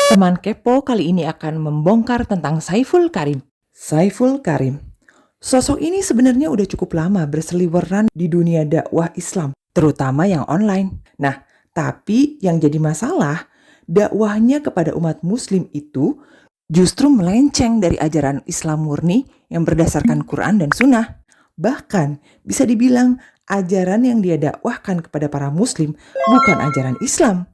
Teman Kepo kali ini akan membongkar tentang Saiful Karim. Saiful Karim. Sosok ini sebenarnya udah cukup lama berseliweran di dunia dakwah Islam, terutama yang online. Nah, tapi yang jadi masalah, dakwahnya kepada umat muslim itu justru melenceng dari ajaran Islam murni yang berdasarkan Quran dan Sunnah. Bahkan bisa dibilang ajaran yang dia dakwahkan kepada para muslim bukan ajaran Islam.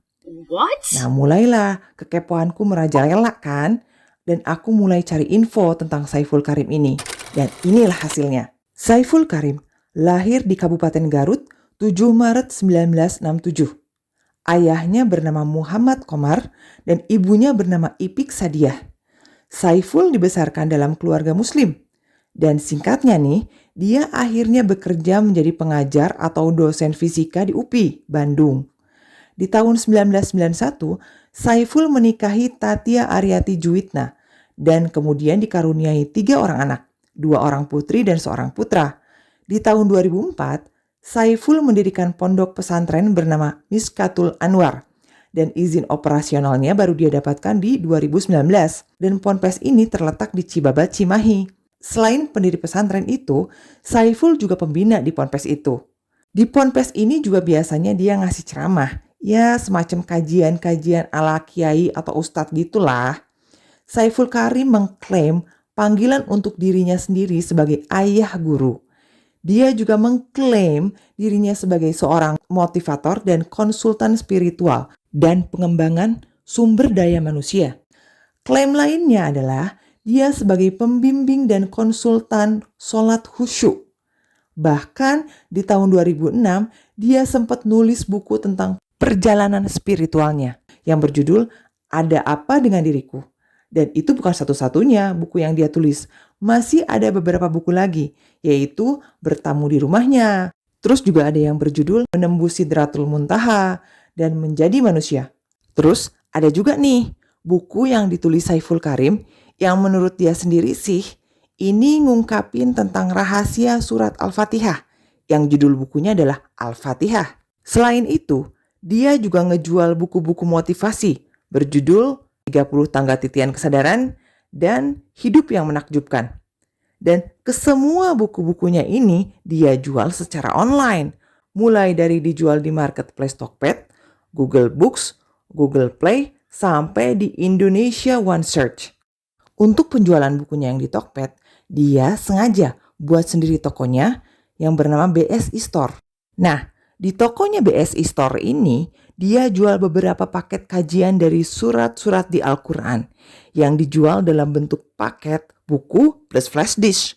What? Nah, mulailah kekepoanku merajalela kan, dan aku mulai cari info tentang Saiful Karim ini. Dan inilah hasilnya. Saiful Karim lahir di Kabupaten Garut 7 Maret 1967. Ayahnya bernama Muhammad Komar dan ibunya bernama Ipik Sadiah. Saiful dibesarkan dalam keluarga muslim. Dan singkatnya nih, dia akhirnya bekerja menjadi pengajar atau dosen fisika di UPI, Bandung. Di tahun 1991, Saiful menikahi Tatia Aryati Juwitna dan kemudian dikaruniai 3 orang anak, 2 orang putri dan seorang putra. Di tahun 2004, Saiful mendirikan pondok pesantren bernama Miskatul Anwar dan izin operasionalnya baru dia dapatkan di 2019 dan ponpes ini terletak di Cibabat, Cimahi. Selain pendiri pesantren itu, Saiful juga pembina di ponpes itu. Di ponpes ini juga biasanya dia ngasih ceramah, ya semacam kajian-kajian ala kiai atau ustadz gitulah. Saiful Karim mengklaim panggilan untuk dirinya sendiri sebagai ayah guru. Dia juga mengklaim dirinya sebagai seorang motivator dan konsultan spiritual dan pengembangan sumber daya manusia. Klaim lainnya adalah dia sebagai pembimbing dan konsultan sholat khusyuk. Bahkan di tahun 2006, dia sempat nulis buku tentang perjalanan spiritualnya yang berjudul Ada Apa Dengan Diriku. Dan itu bukan satu-satunya buku yang dia tulis. Masih ada beberapa buku lagi, yaitu Bertamu di Rumahnya. Terus juga ada yang berjudul Menembus Sidratul Muntaha dan Menjadi Manusia. Terus ada juga nih buku yang ditulis Saiful Karim yang menurut dia sendiri sih ini ngungkapin tentang rahasia surat Al-Fatihah yang judul bukunya adalah Al-Fatihah. Selain itu, dia juga ngejual buku-buku motivasi berjudul 30 Tangga Titian Kesadaran dan Hidup yang Menakjubkan. Dan kesemua buku-bukunya ini dia jual secara online. Mulai dari dijual di marketplace Tokped, Google Books, Google Play, sampai di Indonesia One Search. Untuk penjualan bukunya yang di Tokped, dia sengaja buat sendiri tokonya yang bernama BSI Store. Nah, di tokonya BSI Store ini, dia jual beberapa paket kajian dari surat-surat di Al-Quran yang dijual dalam bentuk paket buku plus flash disk.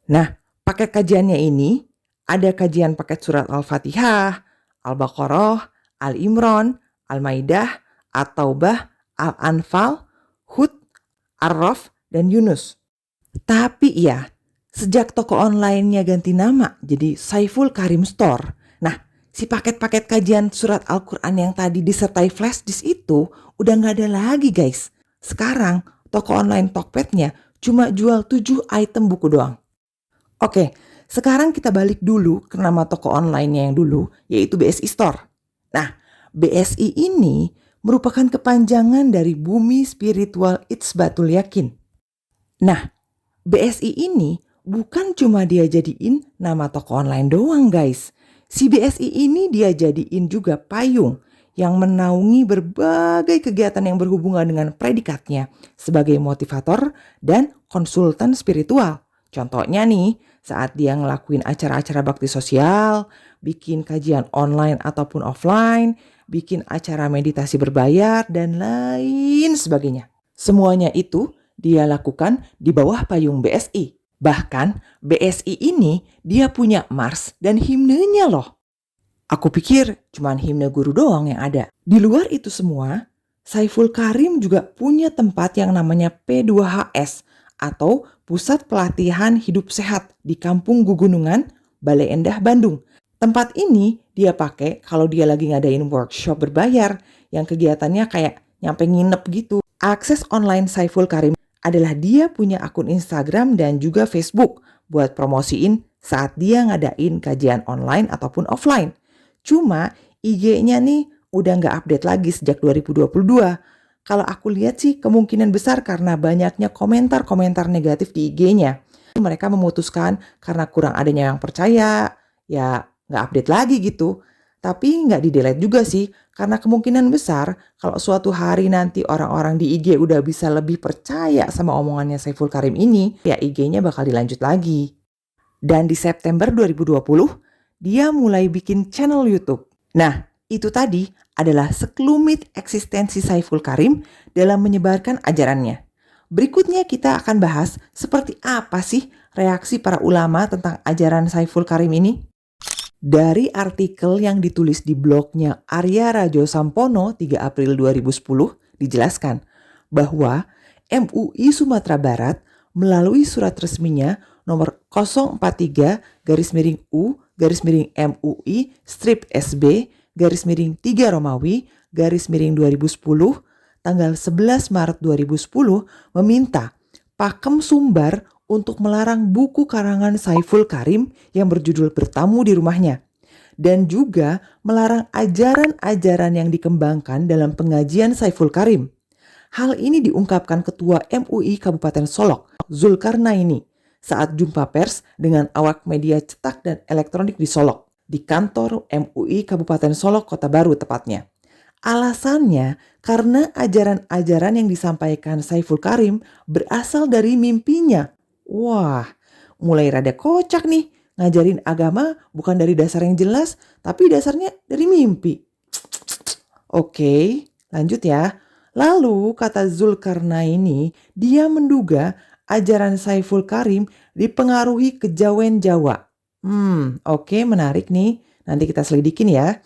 Nah, paket kajiannya ini ada kajian paket surat Al-Fatihah, Al-Baqarah, Al-Imran, Al-Maidah, At-Taubah, Al-Anfal, Hud, Ar-Raf, dan Yunus. Tapi ya, sejak toko online-nya ganti nama jadi Saiful Karim Store. Nah, si paket-paket kajian surat Al-Quran yang tadi disertai flash disk itu udah gak ada lagi guys. Sekarang toko online Tokped-nya cuma jual 7 item buku doang. Oke, sekarang kita balik dulu ke nama toko online-nya yang dulu, yaitu BSI Store. Nah, BSI ini merupakan kepanjangan dari Bumi Spiritual Itsbatul Yakin. Nah, BSI ini bukan cuma dia jadiin nama toko online doang guys. Si BSI ini dia jadiin juga payung yang menaungi berbagai kegiatan yang berhubungan dengan predikatnya sebagai motivator dan konsultan spiritual. Contohnya nih, saat dia ngelakuin acara-acara bakti sosial, bikin kajian online ataupun offline, bikin acara meditasi berbayar, dan lain sebagainya. Semuanya itu dia lakukan di bawah payung BSI. Bahkan BSI ini dia punya mars dan himnenya loh. Aku pikir cuman himne guru doang yang ada. Di luar itu semua, Saiful Karim juga punya tempat yang namanya P2HS atau Pusat Pelatihan Hidup Sehat di Kampung Gugunungan, Bale Endah, Bandung. Tempat ini dia pakai kalau dia lagi ngadain workshop berbayar yang kegiatannya kayak nyampe nginep gitu. Akses online Saiful Karim adalah dia punya akun Instagram dan juga Facebook buat promosiin saat dia ngadain kajian online ataupun offline. Cuma IG-nya nih udah gak update lagi sejak 2022 Kalau aku lihat sih kemungkinan besar karena banyaknya komentar-komentar negatif di IG-nya. Mereka memutuskan karena kurang adanya yang percaya, ya nggak update lagi gitu. Tapi nggak di-delete juga sih, karena kemungkinan besar kalau suatu hari nanti orang-orang di IG udah bisa lebih percaya sama omongannya Saiful Karim ini, ya IG-nya bakal dilanjut lagi. Dan di September 2020, dia mulai bikin channel YouTube. Nah, itu tadi adalah sekelumit eksistensi Saiful Karim dalam menyebarkan ajarannya. Berikutnya kita akan bahas seperti apa sih reaksi para ulama tentang ajaran Saiful Karim ini. Dari artikel yang ditulis di blognya Arya Rajo Sampono 3 April 2010 dijelaskan bahwa MUI Sumatera Barat melalui surat resminya nomor 043-U-MUI strip SB _3 Romawi _2010 tanggal 11 Maret 2010 meminta Pakem Sumbar untuk melarang buku karangan Saiful Karim yang berjudul Bertamu di Rumahnya, dan juga melarang ajaran-ajaran yang dikembangkan dalam pengajian Saiful Karim. Hal ini diungkapkan Ketua MUI Kabupaten Solok, Zulkarnaini, saat jumpa pers dengan awak media cetak dan elektronik di Solok, di kantor MUI Kabupaten Solok Kota Baru tepatnya. Alasannya karena ajaran-ajaran yang disampaikan Saiful Karim berasal dari mimpinya. Wah, mulai rada kocak nih, ngajarin agama bukan dari dasar yang jelas, tapi dasarnya dari mimpi. Oke, lanjut ya. Lalu kata Zulkarnaini, dia menduga ajaran Saiful Karim dipengaruhi kejawen Jawa. Oke, menarik nih. Nanti kita selidikin ya.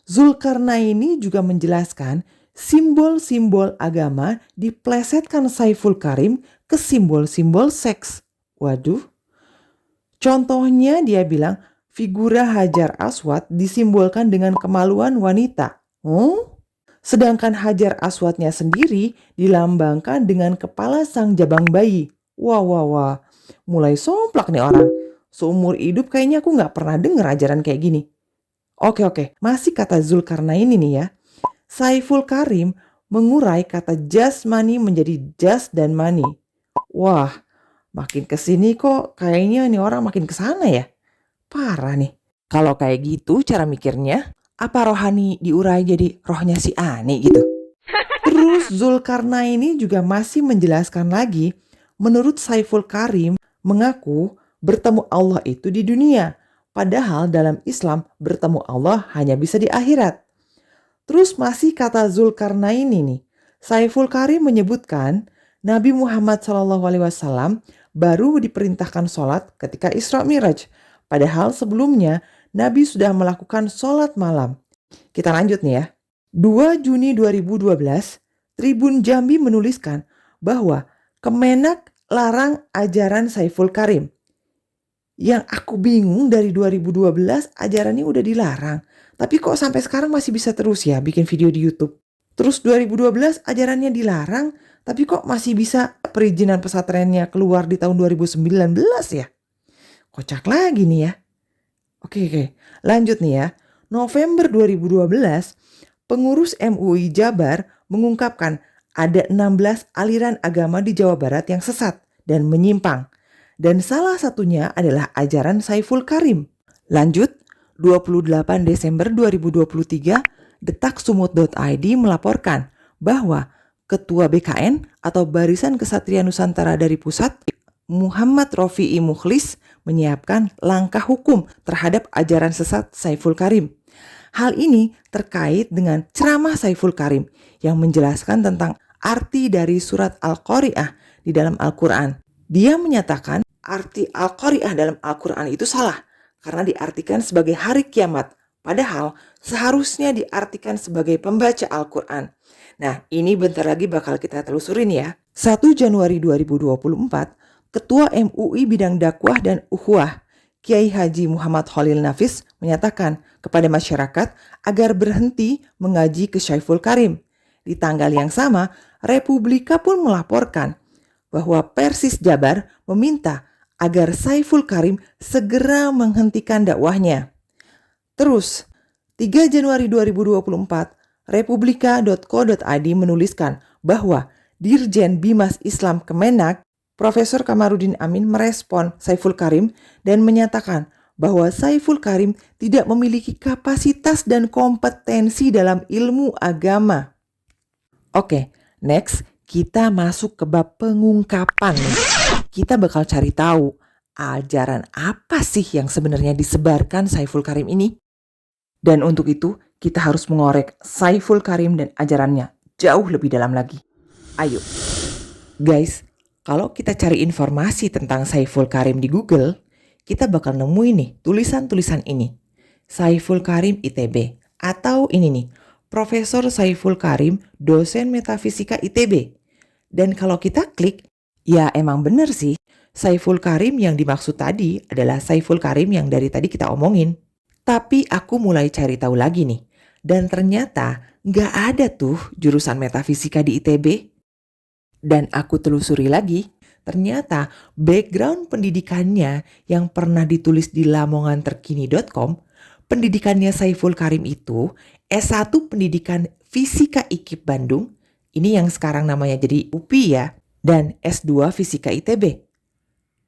Zulkarnaini juga menjelaskan simbol-simbol agama diplesetkan Saiful Karim ke simbol-simbol seks. Waduh. Contohnya dia bilang figura Hajar Aswad disimbolkan dengan kemaluan wanita. Sedangkan Hajar Aswadnya sendiri dilambangkan dengan kepala sang jabang bayi. Wah. Mulai somplak nih orang. Seumur hidup kayaknya aku gak pernah denger ajaran kayak gini. Oke. Masih kata Zulkarnaini nih ya. Saiful Karim mengurai kata jasmani menjadi jas dan mani. Wah, makin kesini kok kayaknya nih orang makin kesana ya. Parah nih. Kalau kayak gitu cara mikirnya, apa rohani diurai jadi rohnya si Ani gitu? Terus Zulkarnaini juga masih menjelaskan lagi, menurut Saiful Karim mengaku bertemu Allah itu di dunia. Padahal dalam Islam bertemu Allah hanya bisa di akhirat. Terus masih kata Zulkarnaini nih, Saiful Karim menyebutkan Nabi Muhammad SAW baru diperintahkan sholat ketika Isra Miraj. Padahal sebelumnya Nabi sudah melakukan sholat malam. Kita lanjut nih ya. 2 Juni 2012, Tribun Jambi menuliskan bahwa Kemenak larang ajaran Saiful Karim. Yang aku bingung dari 2012 ajarannya udah dilarang. Tapi kok sampai sekarang masih bisa terus ya bikin video di YouTube. Terus 2012 ajarannya dilarang, tapi kok masih bisa perizinan pesantrennya keluar di tahun 2019 ya? Kocak lagi nih ya. Oke. Lanjut nih ya. November 2012, pengurus MUI Jabar mengungkapkan ada 16 aliran agama di Jawa Barat yang sesat dan menyimpang. Dan salah satunya adalah ajaran Saiful Karim. Lanjut, 28 Desember 2023, detaksumut.id melaporkan bahwa Ketua BKN atau Barisan Kesatria Nusantara dari Pusat, Muhammad Rofi'i Mukhlis, menyiapkan langkah hukum terhadap ajaran sesat Saiful Karim. Hal ini terkait dengan ceramah Saiful Karim yang menjelaskan tentang arti dari surat Al-Qari'ah di dalam Al-Quran. Dia menyatakan arti Al-Qari'ah dalam Al-Quran itu salah karena diartikan sebagai hari kiamat, padahal seharusnya diartikan sebagai pembaca Al-Quran. Nah, ini bentar lagi bakal kita telusurin ya. 1 Januari 2024, Ketua MUI Bidang Dakwah dan Ukhuwah, Kiai Haji Muhammad Khalil Nafis menyatakan kepada masyarakat agar berhenti mengaji ke Saiful Karim. Di tanggal yang sama, Republika pun melaporkan bahwa Persis Jabar meminta agar Saiful Karim segera menghentikan dakwahnya. Terus, 3 Januari 2024, Republika.co.id menuliskan bahwa Dirjen Bimas Islam Kemenak, Profesor Kamarudin Amin merespon Saiful Karim dan menyatakan bahwa Saiful Karim tidak memiliki kapasitas dan kompetensi dalam ilmu agama. Oke, next kita masuk ke bab pengungkapan nih. Kita bakal cari tahu ajaran apa sih yang sebenarnya disebarkan Saiful Karim ini. Dan untuk itu kita harus mengorek Saiful Karim dan ajarannya jauh lebih dalam lagi. Ayo, guys, kalau kita cari informasi tentang Saiful Karim di Google, kita bakal nemuin nih tulisan-tulisan ini. Saiful Karim ITB, atau ini nih, Profesor Saiful Karim, dosen metafisika ITB. Dan kalau kita klik, ya emang bener sih, Saiful Karim yang dimaksud tadi adalah Saiful Karim yang dari tadi kita omongin. Tapi aku mulai cari tahu lagi nih, dan ternyata nggak ada tuh jurusan metafisika di ITB. Dan aku telusuri lagi, ternyata background pendidikannya yang pernah ditulis di lamonganterkini.com, pendidikannya Saiful Karim itu S1 Pendidikan Fisika IKIP Bandung, ini yang sekarang namanya jadi UPI ya, dan S2 Fisika ITB.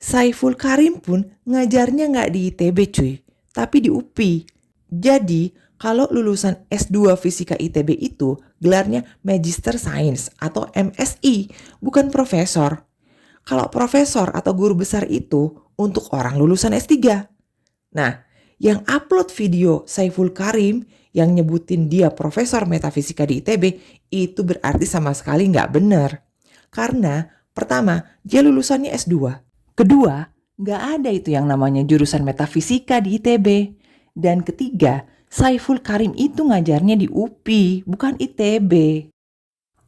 Saiful Karim pun ngajarnya nggak di ITB cuy, tapi di UPI. Jadi kalau lulusan S2 Fisika ITB itu gelarnya Magister Science atau MSI, bukan profesor. Kalau profesor atau guru besar itu untuk orang lulusan S3. Nah, yang upload video Saiful Karim yang nyebutin dia profesor metafisika di ITB itu berarti sama sekali nggak benar. Karena pertama, dia lulusannya S2. Kedua, nggak ada itu yang namanya jurusan metafisika di ITB. Dan ketiga, Saiful Karim itu ngajarnya di UPI, bukan ITB.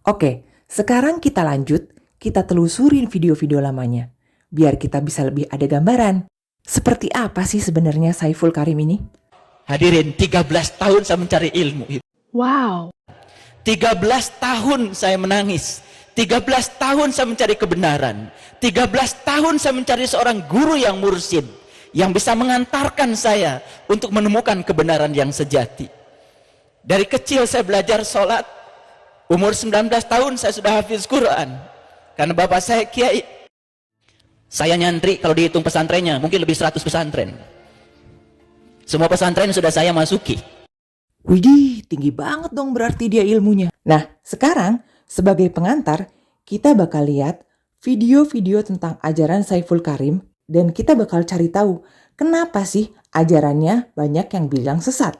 Oke, sekarang kita lanjut, kita telusurin video-video lamanya. Biar kita bisa lebih ada gambaran. Seperti apa sih sebenarnya Saiful Karim ini? Hadirin, 13 tahun saya mencari ilmu. Wow. 13 tahun saya menangis. 13 tahun saya mencari kebenaran. 13 tahun saya mencari seorang guru yang mursyid, yang bisa mengantarkan saya untuk menemukan kebenaran yang sejati. Dari kecil saya belajar sholat. Umur 19 tahun saya sudah hafiz Quran. Karena bapak saya kiai. Saya nyantri, kalau dihitung pesantrennya mungkin lebih 100 pesantren. Semua pesantren sudah saya masuki. Widih, tinggi banget dong berarti dia ilmunya. Nah, sekarang sebagai pengantar, kita bakal lihat video-video tentang ajaran Saiful Karim. Dan kita bakal cari tahu kenapa sih ajarannya banyak yang bilang sesat.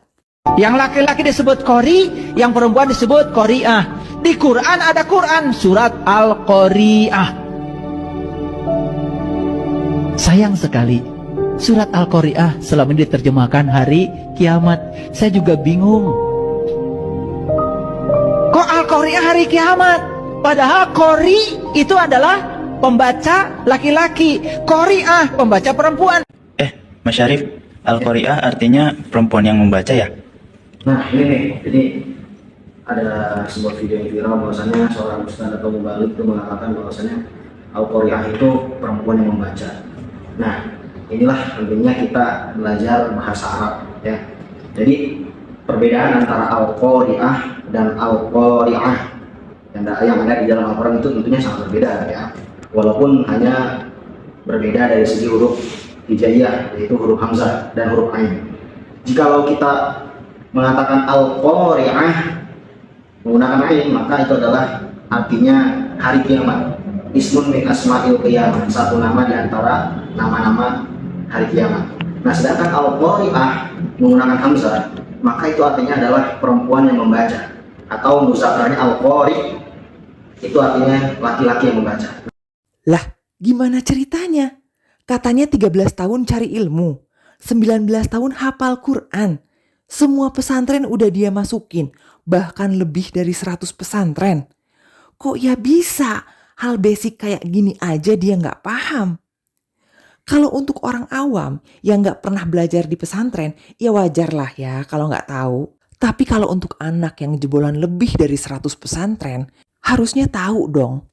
Yang laki-laki disebut qori, yang perempuan disebut qori'ah. Di Quran ada Quran, surat Al-Qori'ah. Sayang sekali, surat Al-Qori'ah selama ini diterjemahkan hari kiamat. Saya juga bingung. Kok Al-Qori'ah hari kiamat? Padahal qori itu adalah pembaca laki-laki, qori'ah pembaca perempuan. Mas Syarif, Al-Qori'ah artinya perempuan yang membaca ya? Nah ini ada sebuah video yang viral bahwasanya seorang ustaz atau mubalik itu mengatakan bahwasanya Al-Qori'ah itu perempuan yang membaca. Nah, inilah pentingnya kita belajar bahasa Arab ya. Jadi perbedaan antara Al-Qori'ah dan Al-Qori'ah yang ada di dalam Al-Quran itu tentunya sangat berbeda ya. Walaupun hanya berbeda dari segi huruf hijaiyah, yaitu huruf hamzah dan huruf ain. Jikalau kita mengatakan Al-Qori'ah menggunakan ain, maka itu adalah artinya hari kiamat. Ismun min asma'il qiyamah, satu nama di antara nama-nama hari kiamat. Nah, sedangkan Al-Qori'ah menggunakan hamzah, maka itu artinya adalah perempuan yang membaca, atau muzakarnya Al-Qori, itu artinya laki-laki yang membaca. Lah, gimana ceritanya? Katanya 13 tahun cari ilmu, 19 tahun hafal Quran. Semua pesantren udah dia masukin, bahkan lebih dari 100 pesantren. Kok ya bisa? Hal basic kayak gini aja dia nggak paham. Kalau untuk orang awam yang nggak pernah belajar di pesantren, ya wajar lah ya kalau nggak tahu. Tapi kalau untuk anak yang jebolan lebih dari 100 pesantren, harusnya tahu dong.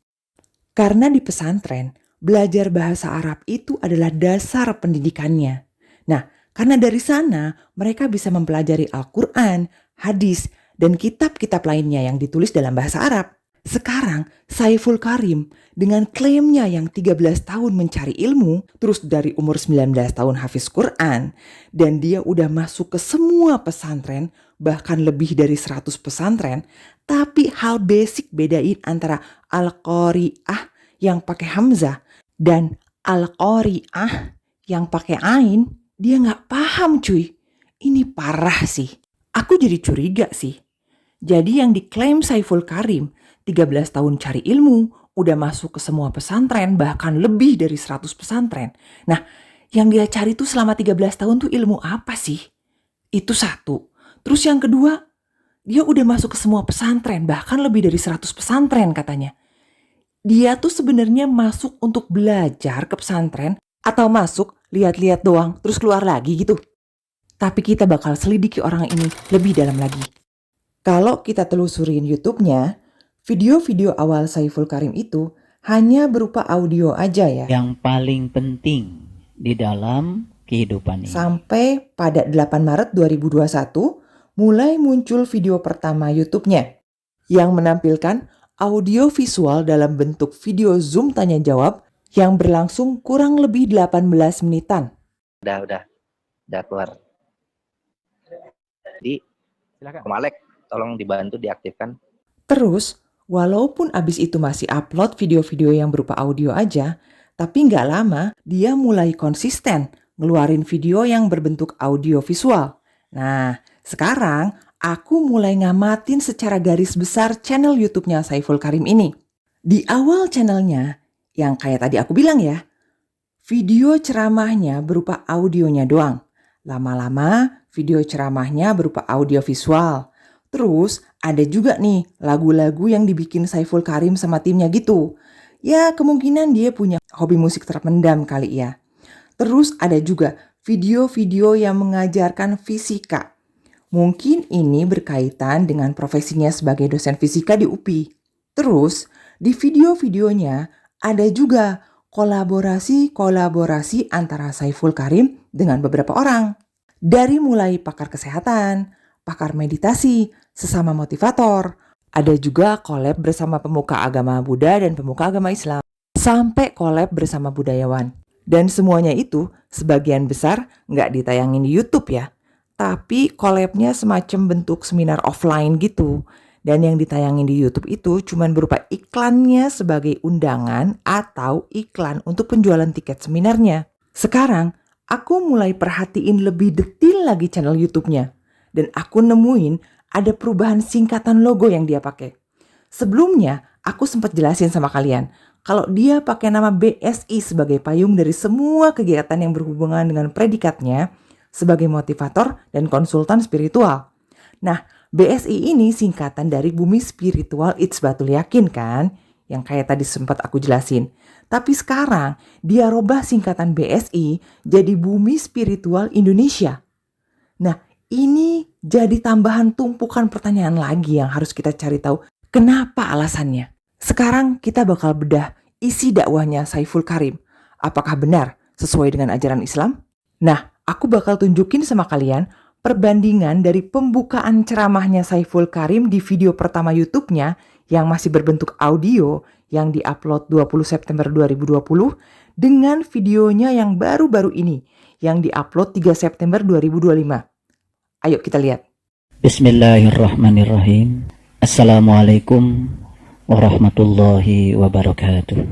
Karena di pesantren, belajar bahasa Arab itu adalah dasar pendidikannya. Nah, karena dari sana mereka bisa mempelajari Al-Quran, hadis, dan kitab-kitab lainnya yang ditulis dalam bahasa Arab. Sekarang Saiful Karim dengan klaimnya yang 13 tahun mencari ilmu, terus dari umur 19 tahun hafiz Quran, dan dia udah masuk ke semua pesantren, bahkan lebih dari 100 pesantren, tapi hal basic bedain antara Al-Qari'ah yang pakai Hamzah dan Al-Qari'ah yang pakai Ain, dia nggak paham cuy. Ini parah sih. Aku jadi curiga sih. Jadi yang diklaim Saiful Karim 13 tahun cari ilmu, udah masuk ke semua pesantren, bahkan lebih dari 100 pesantren. Nah, yang dia cari tuh selama 13 tahun tuh ilmu apa sih? Itu satu. Terus yang kedua, dia udah masuk ke semua pesantren, bahkan lebih dari 100 pesantren katanya. Dia tuh sebenarnya masuk untuk belajar ke pesantren atau masuk lihat-lihat doang terus keluar lagi gitu. Tapi kita bakal selidiki orang ini lebih dalam lagi. Kalau kita telusurin YouTube-nya, video-video awal Saiful Karim itu hanya berupa audio aja ya. Yang paling penting di dalam kehidupan ini. Sampai pada 8 Maret 2021 mulai muncul video pertama YouTube-nya yang menampilkan audio visual dalam bentuk video Zoom tanya jawab yang berlangsung kurang lebih 18 menitan. Udah keluar. Jadi, Om Alek, tolong dibantu diaktifkan. Terus, walaupun abis itu masih upload video-video yang berupa audio aja, tapi nggak lama dia mulai konsisten ngeluarin video yang berbentuk audio visual. Nah, sekarang aku mulai ngamatin secara garis besar channel YouTube-nya Saiful Karim ini. Di awal channelnya, yang kayak tadi aku bilang ya, video ceramahnya berupa audionya doang. Lama-lama video ceramahnya berupa audio visual. Terus ada juga nih lagu-lagu yang dibikin Saiful Karim sama timnya gitu. Ya kemungkinan dia punya hobi musik terpendam kali ya. Terus ada juga video-video yang mengajarkan fisika. Mungkin ini berkaitan dengan profesinya sebagai dosen fisika di UPI. Terus di video-videonya ada juga kolaborasi antara Saiful Karim dengan beberapa orang. Dari mulai pakar kesehatan, pakar meditasi, sesama motivator. Ada juga collab bersama pemuka agama Buddha dan pemuka agama Islam. Sampai collab bersama budayawan. Dan semuanya itu sebagian besar nggak ditayangin di YouTube ya. Tapi collabnya semacam bentuk seminar offline gitu. Dan yang ditayangin di YouTube itu cuma berupa iklannya sebagai undangan atau iklan untuk penjualan tiket seminarnya. Sekarang aku mulai perhatiin lebih detail lagi channel YouTube-nya. Dan aku nemuin ada perubahan singkatan logo yang dia pakai. Sebelumnya aku sempat jelasin sama kalian kalau dia pakai nama BSI sebagai payung dari semua kegiatan yang berhubungan dengan predikatnya sebagai motivator dan konsultan spiritual. Nah, BSI ini singkatan dari Bumi Spiritual Itsbatul Yakin kan? Yang kayak tadi sempat aku jelasin. Tapi sekarang dia robah singkatan BSI jadi Bumi Spiritual Indonesia. Nah, ini jadi tambahan tumpukan pertanyaan lagi yang harus kita cari tahu kenapa alasannya. Sekarang kita bakal bedah isi dakwahnya Saiful Karim. Apakah benar sesuai dengan ajaran Islam? Nah, aku bakal tunjukin sama kalian perbandingan dari pembukaan ceramahnya Saiful Karim di video pertama YouTube-nya yang masih berbentuk audio yang diupload 20 September 2020 dengan videonya yang baru-baru ini yang diupload 3 September 2025. Ayo kita lihat. Bismillahirrahmanirrahim. Assalamualaikum warahmatullahi wabarakatuh.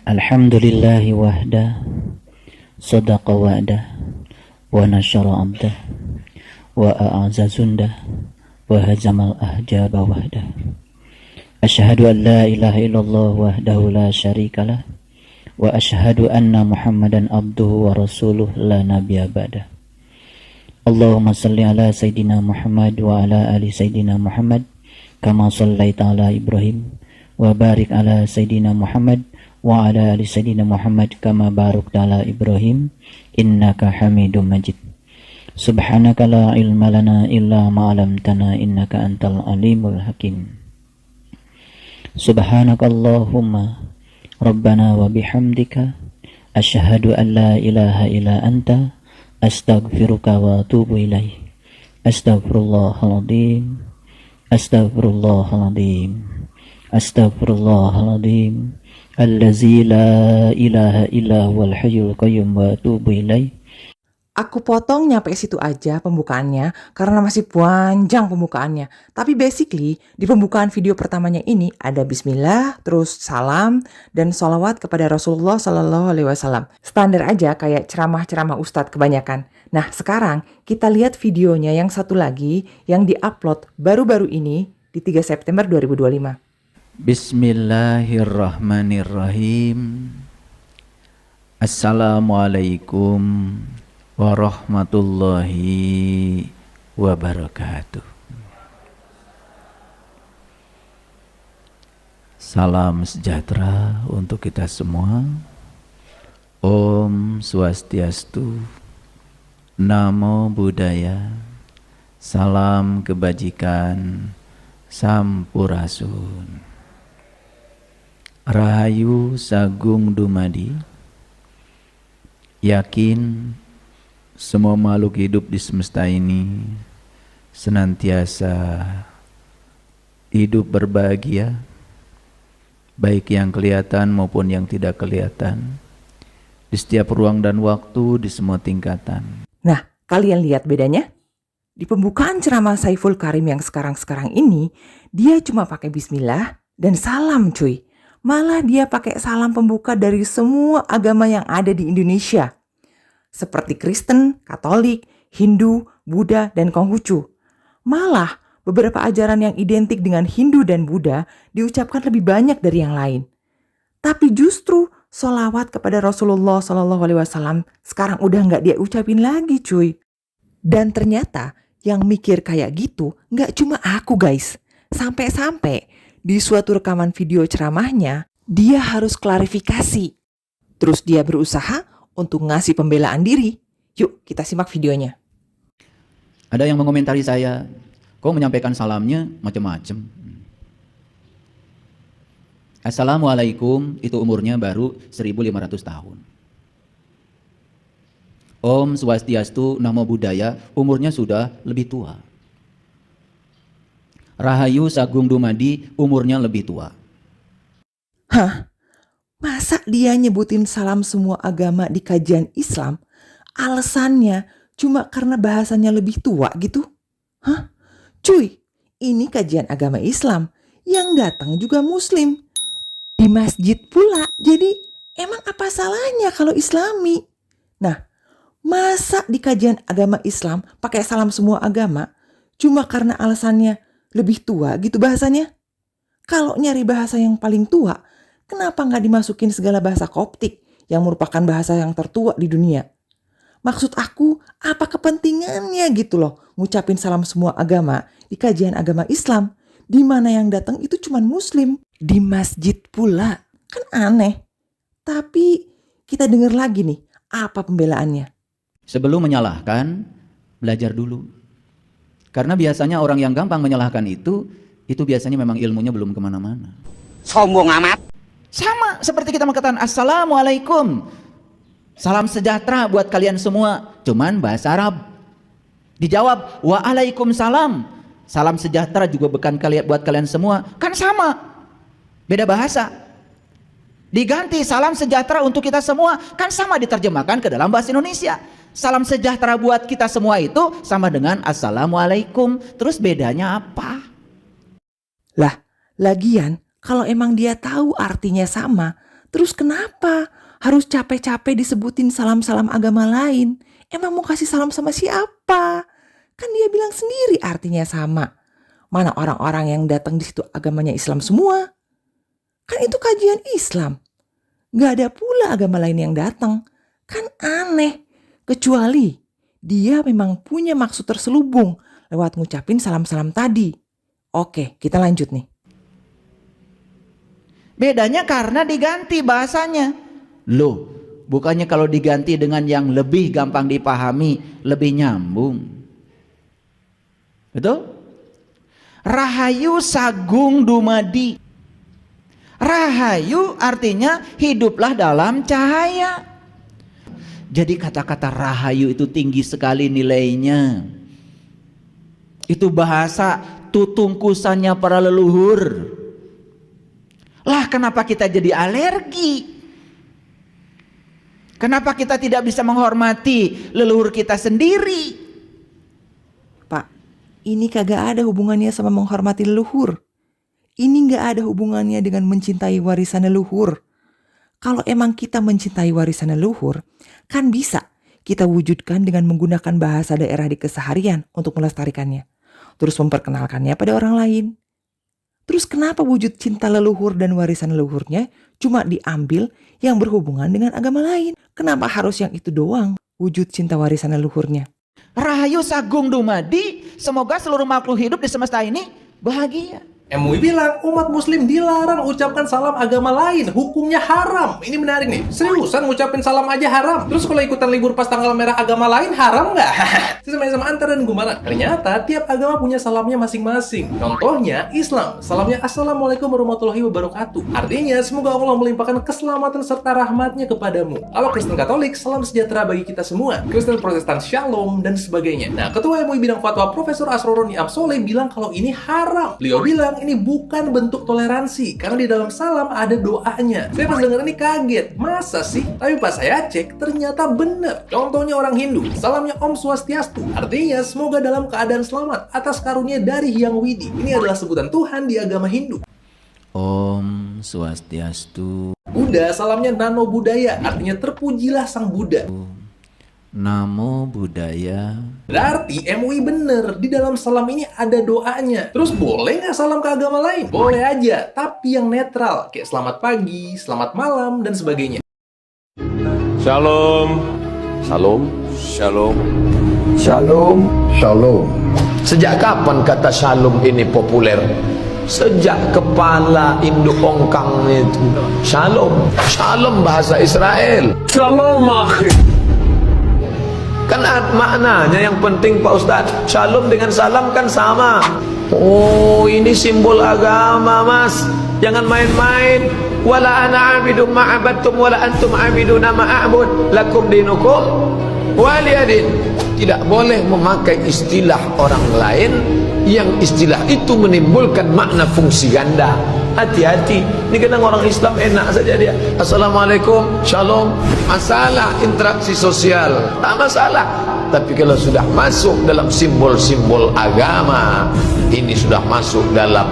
Alhamdulillahi wahda, sadaqa wa'dah, wa nasyara abdah, wa a'aza zundah, wa hazamal ahjaba wahdah. Asyhadu an la ilaha illallah wahdahu la syarikalah, wa asyhadu anna Muhammadan abduhu wa rasuluh la nabiyya ba'dah. Allahumma salli ala Sayyidina Muhammad wa ala ali Sayyidina Muhammad kama sallaita ala Ibrahim wa barik ala Sayyidina Muhammad wa ala ali Sayyidina Muhammad kama barakta ala Ibrahim innaka Hamidum Majid. Subhanaka la ilma lana illa ma 'allamtana innaka antal alimul hakim. Subhanakallahumma rabbana wa bihamdika asyhadu an la ilaha illa anta astaghfiruka wa atubu ilaih. Astaghfirullahaladzim. Astaghfirullahaladzim. Astaghfirullahaladzim. Allazi la ilaha illa huwal hayyul qayyum wa atubu ilaih. Aku potong nyampe situ aja pembukaannya karena masih panjang pembukaannya. Tapi basically di pembukaan video pertamanya ini ada bismillah, terus salam, dan sholawat kepada Rasulullah Sallallahu Alaihi Wasallam. Standar aja kayak ceramah-ceramah ustadz kebanyakan. Nah sekarang kita lihat videonya yang satu lagi yang diupload baru-baru ini di 3 September 2025. Bismillahirrahmanirrahim. Assalamualaikum warahmatullahi wabarakatuh. Salam sejahtera untuk kita semua. Om Swastiastu, Namo Buddhaya, salam kebajikan, Sampurasun. Rahayu Sagung Dumadi. Yakin semua makhluk hidup di semesta ini senantiasa hidup berbahagia, baik yang kelihatan maupun yang tidak kelihatan, di setiap ruang dan waktu, di semua tingkatan. Nah, kalian lihat bedanya? Di pembukaan ceramah Saiful Karim yang sekarang-sekarang ini, dia cuma pakai bismillah dan salam cuy. Malah dia pakai salam pembuka dari semua agama yang ada di Indonesia. Seperti Kristen, Katolik, Hindu, Buddha, dan Konghucu. Malah beberapa ajaran yang identik dengan Hindu dan Buddha diucapkan lebih banyak dari yang lain. Tapi justru sholawat kepada Rasulullah SAW sekarang udah nggak dia ucapin lagi cuy. Dan ternyata yang mikir kayak gitu nggak cuma aku guys. Sampai-sampai di suatu rekaman video ceramahnya, dia harus klarifikasi. Terus dia berusaha untuk ngasih pembelaan diri. Yuk kita simak videonya. Ada yang mengomentari saya, kok menyampaikan salamnya macam-macam. Assalamualaikum itu umurnya baru 1500 tahun. Om Swastiastu, Namo Buddhaya umurnya sudah lebih tua. Rahayu Sagung Dumadi umurnya lebih tua. Hah? Masa dia nyebutin salam semua agama di kajian Islam, alasannya cuma karena bahasanya lebih tua gitu? Hah? Cuy, ini kajian agama Islam, yang datang juga Muslim. Di masjid pula, jadi emang apa salahnya kalau Islami? Nah, masa di kajian agama Islam pakai salam semua agama, cuma karena alasannya lebih tua gitu bahasanya? Kalau nyari bahasa yang paling tua, kenapa nggak dimasukin segala bahasa Koptik yang merupakan bahasa yang tertua di dunia? Maksud aku, apa kepentingannya gitu loh ngucapin salam semua agama di kajian agama Islam, di mana yang datang itu cuma Muslim, di masjid pula. Kan aneh. Tapi kita dengar lagi nih, apa pembelaannya? Sebelum menyalahkan, belajar dulu. Karena biasanya orang yang gampang menyalahkan itu biasanya memang ilmunya belum kemana-mana. Sombong amat. Sama seperti kita mengatakan Assalamualaikum, salam sejahtera buat kalian semua, cuman bahasa Arab. Dijawab Waalaikumsalam, salam sejahtera juga bukan buat kalian semua, kan sama, beda bahasa. Diganti salam sejahtera untuk kita semua, kan sama diterjemahkan ke dalam bahasa Indonesia. Salam sejahtera buat kita semua itu sama dengan Assalamualaikum. Terus bedanya apa? Lah, lagian kalau emang dia tahu artinya sama, terus kenapa harus capek-capek disebutin salam-salam agama lain? Emang mau kasih salam sama siapa? Kan dia bilang sendiri artinya sama. Mana orang-orang yang datang di situ agamanya Islam semua? Kan itu kajian Islam. Gak ada pula agama lain yang datang. Kan aneh. Kecuali dia memang punya maksud terselubung lewat ngucapin salam-salam tadi. Oke, kita lanjut nih. Bedanya karena diganti bahasanya. Loh, bukannya kalau diganti dengan yang lebih gampang dipahami, lebih nyambung. Betul? Rahayu Sagung Dumadi. Rahayu artinya hiduplah dalam cahaya. Jadi kata-kata rahayu itu tinggi sekali nilainya. Itu bahasa tutungkusannya para leluhur. Lah kenapa kita jadi alergi? Kenapa kita tidak bisa menghormati leluhur kita sendiri? Pak, ini kagak ada hubungannya sama menghormati leluhur. Ini nggak ada hubungannya dengan mencintai warisan leluhur. Kalau emang kita mencintai warisan leluhur, kan bisa kita wujudkan dengan menggunakan bahasa daerah di keseharian untuk melestarikannya. Terus memperkenalkannya pada orang lain. Terus kenapa wujud cinta leluhur dan warisan leluhurnya cuma diambil yang berhubungan dengan agama lain? Kenapa harus yang itu doang wujud cinta warisan leluhurnya? Rahayu Sagung Dumadi, semoga seluruh makhluk hidup di semesta ini bahagia. MUI bilang umat muslim dilarang ucapkan salam agama lain, hukumnya haram. Ini menarik nih, seriusan ngucapin salam aja haram. Terus kalau ikutan libur pas tanggal merah agama lain haram nggak? Sama Antar dan Gumara. Ternyata tiap agama punya salamnya masing-masing. Contohnya Islam, salamnya Assalamualaikum warahmatullahi wabarakatuh. Artinya semoga Allah melimpahkan keselamatan serta rahmatnya kepadamu. Kalau Kristen Katolik, salam sejahtera bagi kita semua. Kristen Protestan Shalom dan sebagainya. Nah, Ketua MUI Bidang Fatwa Profesor Asroroni Amsoleh bilang kalau ini haram. Beliau bilang ini bukan bentuk toleransi karena di dalam salam ada doanya. Saya pas denger ini kaget, masa sih? Tapi pas saya cek ternyata bener. Contohnya orang Hindu, salamnya Om Swastiastu, artinya semoga dalam keadaan selamat atas karunia dari Hyang Widi. Ini adalah sebutan Tuhan di agama Hindu. Om Swastiastu. Buddha salamnya Nano Buddhaya, artinya terpujilah Sang Buddha. Namo Buddhaya. Berarti MUI bener, di dalam salam ini ada doanya. Terus boleh nggak salam ke agama lain? Boleh aja, tapi yang netral, kayak selamat pagi, selamat malam, dan sebagainya. Shalom. Shalom. Shalom. Shalom. Shalom. Sejak kapan kata shalom ini populer? Sejak kepala induk ongkang itu. Shalom. Shalom bahasa Israel. Shalom, akhi. Kan maknanya yang penting Pak Ustadz, shalom dengan salam kan sama. Oh, ini simbol agama, Mas. Jangan main-main. Wala ana abidum ma'abadtum wala antum abiduna ma'abud lakum dinukum waliyadin. Tidak boleh memakai istilah orang lain yang istilah itu menimbulkan makna fungsi ganda. Hati-hati. Ini kadang orang Islam enak saja dia. Assalamualaikum, shalom. Masalah interaksi sosial, tak masalah. Tapi kalau sudah masuk dalam simbol-simbol agama, ini sudah masuk dalam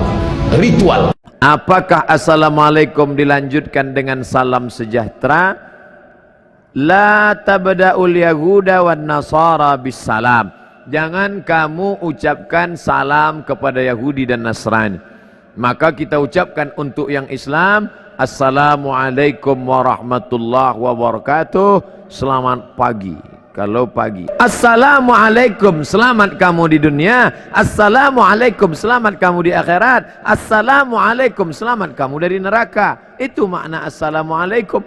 ritual. Apakah assalamualaikum dilanjutkan dengan salam sejahtera? La tabda'ul yahuda wan nasara bis salam. Jangan kamu ucapkan salam kepada Yahudi dan Nasrani. Maka kita ucapkan untuk yang Islam, Assalamualaikum warahmatullahi wabarakatuh. Selamat pagi. Kalau pagi, Assalamualaikum, selamat kamu di dunia. Assalamualaikum, selamat kamu di akhirat. Assalamualaikum, selamat kamu dari neraka. Itu makna Assalamualaikum.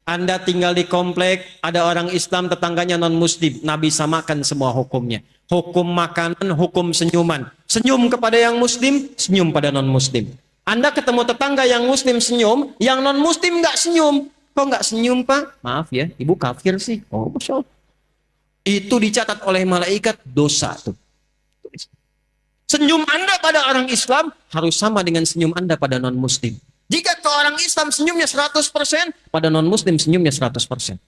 Anda tinggal di komplek, ada orang Islam tetangganya non-muslim, Nabi samakan semua hukumnya. Hukum makanan, hukum senyuman. Senyum kepada yang muslim, senyum pada non-muslim. Anda ketemu tetangga yang muslim senyum, yang non-muslim nggak senyum. Kok nggak senyum, Pak? Maaf ya, ibu kafir sih. Oh, Masya Allah. Itu dicatat oleh malaikat dosa tuh. Senyum Anda pada orang Islam harus sama dengan senyum Anda pada non-muslim. Jika ke orang Islam senyumnya 100%, pada non-muslim senyumnya 100%.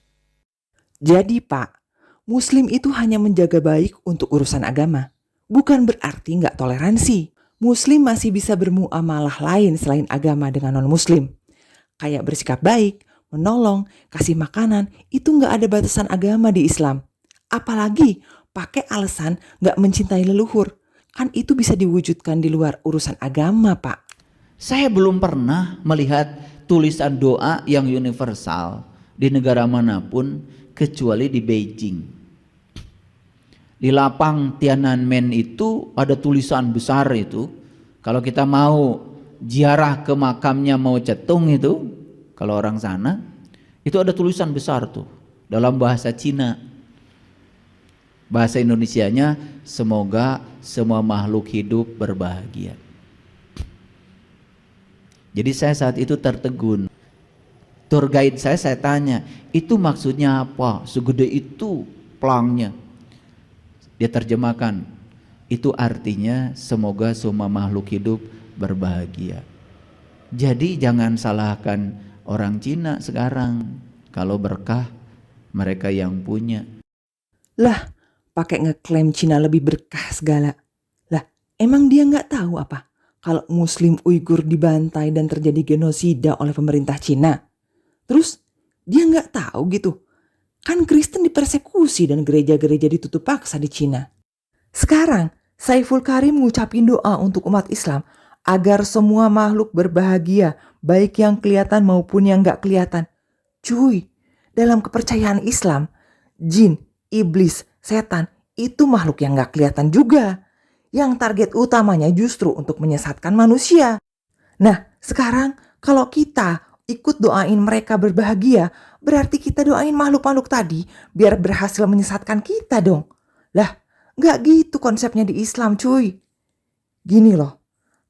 Jadi Pak, Muslim itu hanya menjaga baik untuk urusan agama. Bukan berarti nggak toleransi. Muslim masih bisa bermuamalah lain selain agama dengan non-Muslim. Kayak bersikap baik, menolong, kasih makanan, itu nggak ada batasan agama di Islam. Apalagi pakai alasan nggak mencintai leluhur. Kan itu bisa diwujudkan di luar urusan agama, Pak. Saya belum pernah melihat tulisan doa yang universal di negara manapun kecuali di Beijing. Di lapang Tiananmen itu ada tulisan besar itu. Kalau kita mau ziarah ke makamnya Mao Zedong itu, kalau orang sana, itu ada tulisan besar tuh dalam bahasa Cina. Bahasa Indonesianya, semoga semua makhluk hidup berbahagia. Jadi saya saat itu tertegun. Tour guide saya tanya, itu maksudnya apa? Segede itu pelangnya. Dia terjemahkan, itu artinya semoga semua makhluk hidup berbahagia. Jadi jangan salahkan orang Cina sekarang kalau berkah mereka yang punya. Lah, pakai ngeklaim Cina lebih berkah segala. Lah, emang dia nggak tahu apa kalau Muslim Uighur dibantai dan terjadi genosida oleh pemerintah Cina? Terus dia nggak tahu gitu. Kan Kristen dipersekusi dan gereja-gereja ditutup paksa di Cina. Sekarang Saiful Karim ngucapin doa untuk umat Islam agar semua makhluk berbahagia, baik yang kelihatan maupun yang nggak kelihatan. Cuy, dalam kepercayaan Islam, jin, iblis, setan itu makhluk yang nggak kelihatan juga. Yang target utamanya justru untuk menyesatkan manusia. Nah, sekarang kalau kita ikut doain mereka berbahagia, berarti kita doain makhluk-makhluk tadi biar berhasil menyesatkan kita dong. Lah, nggak gitu konsepnya di Islam, cuy. Gini loh,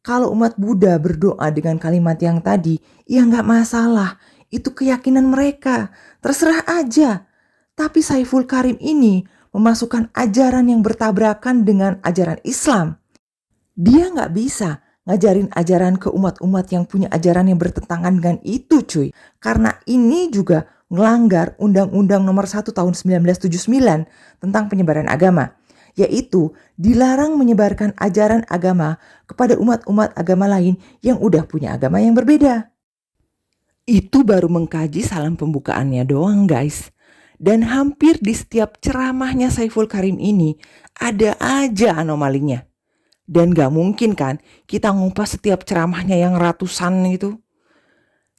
kalau umat Buddha berdoa dengan kalimat yang tadi, ya nggak masalah. Itu keyakinan mereka, terserah aja. Tapi Saiful Karim ini memasukkan ajaran yang bertabrakan dengan ajaran Islam. Dia nggak bisa ngajarin ajaran ke umat-umat yang punya ajaran yang bertentangan dengan itu, cuy. Karena ini juga melanggar Undang-Undang Nomor 1 Tahun 1979 tentang penyebaran agama, yaitu dilarang menyebarkan ajaran agama kepada umat-umat agama lain yang udah punya agama yang berbeda. Itu baru mengkaji salam pembukaannya doang, guys. Dan hampir di setiap ceramahnya Saiful Karim ini ada aja anomalinya. Dan gak mungkin kan kita ngupas setiap ceramahnya yang ratusan gitu.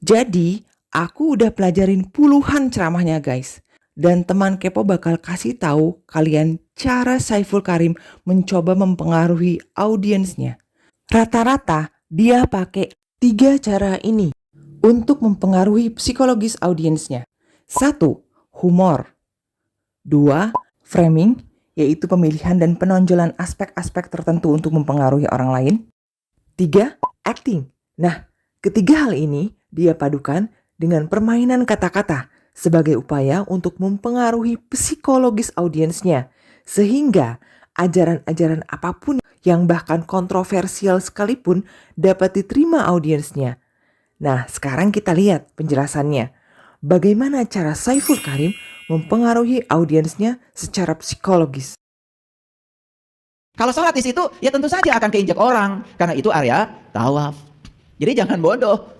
Jadi aku udah pelajarin puluhan ceramahnya, guys. Dan teman kepo bakal kasih tahu kalian cara Saiful Karim mencoba mempengaruhi audiensnya. Rata-rata dia pakai 3 cara ini untuk mempengaruhi psikologis audiensnya. 1. Humor. 2. Framing, yaitu pemilihan dan penonjolan aspek-aspek tertentu untuk mempengaruhi orang lain. 3. Acting. Nah, ketiga hal ini dia padukan dengan permainan kata-kata sebagai upaya untuk mempengaruhi psikologis audiensnya, sehingga ajaran-ajaran apapun yang bahkan kontroversial sekalipun dapat diterima audiensnya. Nah, sekarang kita lihat penjelasannya. Bagaimana cara Saiful Karim mempengaruhi audiensnya secara psikologis. Kalau sholat di situ, ya tentu saja akan keinjak orang, karena itu area tawaf. Jadi jangan bodoh.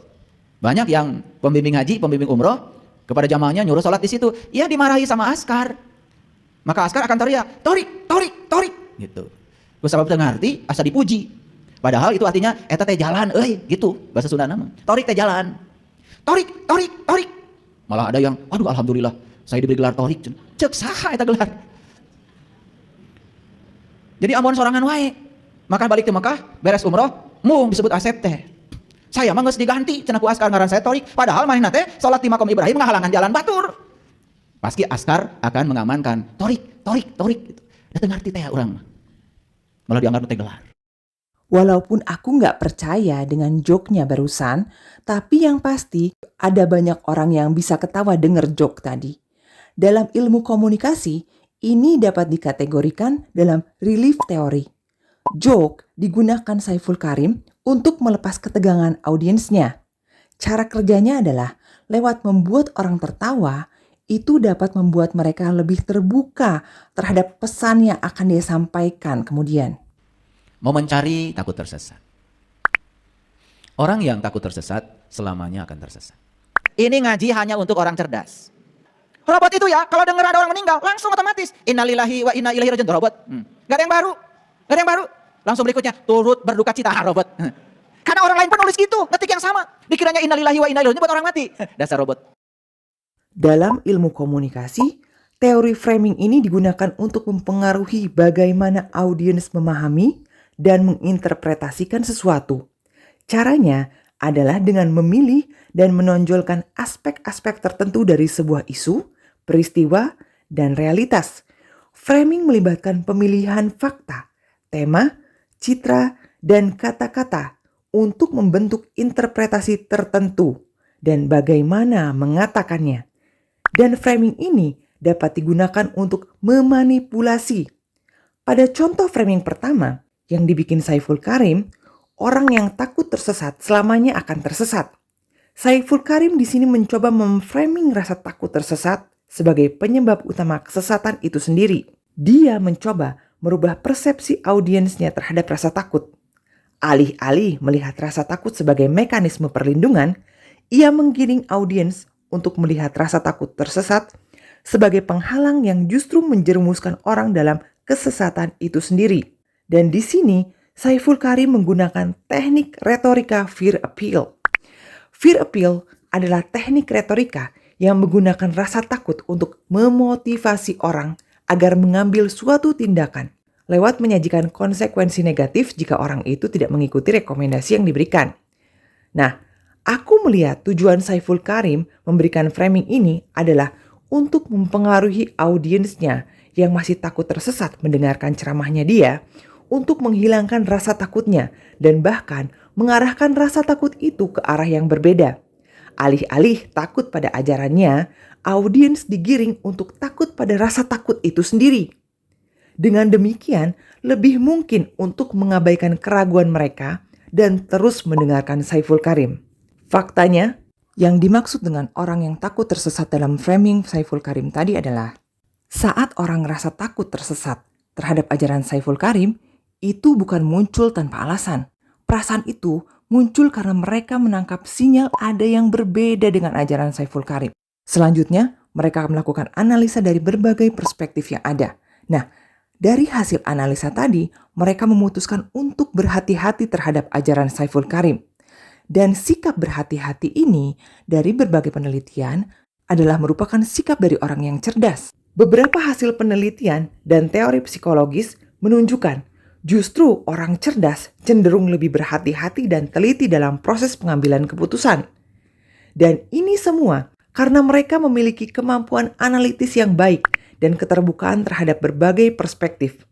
Banyak yang pembimbing haji, pembimbing umroh, kepada jamaahnya nyuruh sholat di situ, ya dimarahi sama askar. Maka askar akan teriak, torik, torik, torik, gitu. Gue sabab ngerti, asa dipuji. Padahal itu artinya, eta teh jalan, gitu, bahasa Sunda nama. Torik teh jalan. Torik, torik, torik. Malah ada yang, aduh alhamdulillah, saya diberi gelar torik. Cek saha eta gelar. Jadi amun sorangan wae. Maka balik ke Mekah, beres umroh, mung disebut asep teh. Saya mah geus diganti, cenah ku askar ngaran saya torik. Padahal manehna teh salat di makom Ibrahim ngahalangan jalan batur. Pasti askar akan mengamankan, torik, torik, torik gitu. Datang ngarti teh urang mah. Malah dianggap teh gelar. Walaupun aku nggak percaya dengan joke-nya barusan, tapi yang pasti ada banyak orang yang bisa ketawa denger joke tadi. Dalam ilmu komunikasi, ini dapat dikategorikan dalam relief theory. Joke digunakan Saiful Karim untuk melepas ketegangan audiensnya. Cara kerjanya adalah lewat membuat orang tertawa, itu dapat membuat mereka lebih terbuka terhadap pesan yang akan dia sampaikan kemudian. Mau mencari takut tersesat. Orang yang takut tersesat selamanya akan tersesat. Ini ngaji hanya untuk orang cerdas. Robot itu ya, kalau dengar ada orang meninggal, langsung otomatis innalillahi wa inna ilaihi raji'un robot. Gak ada yang baru. Gak ada yang baru. Langsung berikutnya, turut berduka cita robot. Karena orang lain pun nulis gitu, ngetik yang sama. Dikiranya innalillahi wa inna ilaihi raji'un buat orang mati. Dasar robot. Dalam ilmu komunikasi, teori framing ini digunakan untuk mempengaruhi bagaimana audiens memahami dan menginterpretasikan sesuatu. Caranya adalah dengan memilih dan menonjolkan aspek-aspek tertentu dari sebuah isu, peristiwa, dan realitas. Framing melibatkan pemilihan fakta, tema, citra, dan kata-kata untuk membentuk interpretasi tertentu dan bagaimana mengatakannya. Dan framing ini dapat digunakan untuk memanipulasi. Pada contoh framing pertama yang dibikin Saiful Karim, orang yang takut tersesat selamanya akan tersesat. Saiful Karim di sini mencoba memframing rasa takut tersesat sebagai penyebab utama kesesatan itu sendiri. Dia mencoba merubah persepsi audiensnya terhadap rasa takut. Alih-alih melihat rasa takut sebagai mekanisme perlindungan, ia menggiring audiens untuk melihat rasa takut tersesat sebagai penghalang yang justru menjerumuskan orang dalam kesesatan itu sendiri. Dan di sini, Saiful Karim menggunakan teknik retorika fear appeal. Fear appeal adalah teknik retorika yang menggunakan rasa takut untuk memotivasi orang agar mengambil suatu tindakan lewat menyajikan konsekuensi negatif jika orang itu tidak mengikuti rekomendasi yang diberikan. Nah, aku melihat tujuan Saiful Karim memberikan framing ini adalah untuk mempengaruhi audiensnya yang masih takut tersesat mendengarkan ceramahnya dia untuk menghilangkan rasa takutnya dan bahkan mengarahkan rasa takut itu ke arah yang berbeda. Alih-alih takut pada ajarannya, audiens digiring untuk takut pada rasa takut itu sendiri. Dengan demikian, lebih mungkin untuk mengabaikan keraguan mereka dan terus mendengarkan Saiful Karim. Faktanya, yang dimaksud dengan orang yang takut tersesat dalam framing Saiful Karim tadi adalah saat orang rasa takut tersesat terhadap ajaran Saiful Karim, itu bukan muncul tanpa alasan. Perasaan itu muncul karena mereka menangkap sinyal ada yang berbeda dengan ajaran Saiful Karim. Selanjutnya, mereka melakukan analisa dari berbagai perspektif yang ada. Nah, dari hasil analisa tadi, mereka memutuskan untuk berhati-hati terhadap ajaran Saiful Karim. Dan sikap berhati-hati ini dari berbagai penelitian adalah merupakan sikap dari orang yang cerdas. Beberapa hasil penelitian dan teori psikologis menunjukkan justru orang cerdas cenderung lebih berhati-hati dan teliti dalam proses pengambilan keputusan. Dan ini semua karena mereka memiliki kemampuan analitis yang baik dan keterbukaan terhadap berbagai perspektif.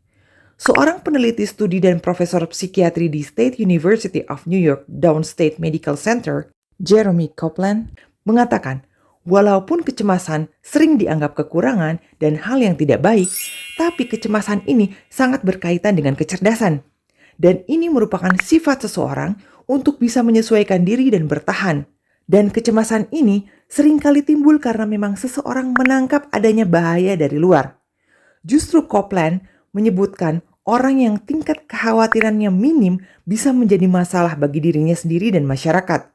Seorang peneliti studi dan profesor psikiatri di State University of New York Downstate Medical Center, Jeremy Copeland, mengatakan, walaupun kecemasan sering dianggap kekurangan dan hal yang tidak baik, tapi kecemasan ini sangat berkaitan dengan kecerdasan. Dan ini merupakan sifat seseorang untuk bisa menyesuaikan diri dan bertahan. Dan kecemasan ini seringkali timbul karena memang seseorang menangkap adanya bahaya dari luar. Justru Copeland menyebutkan orang yang tingkat kekhawatirannya minim bisa menjadi masalah bagi dirinya sendiri dan masyarakat.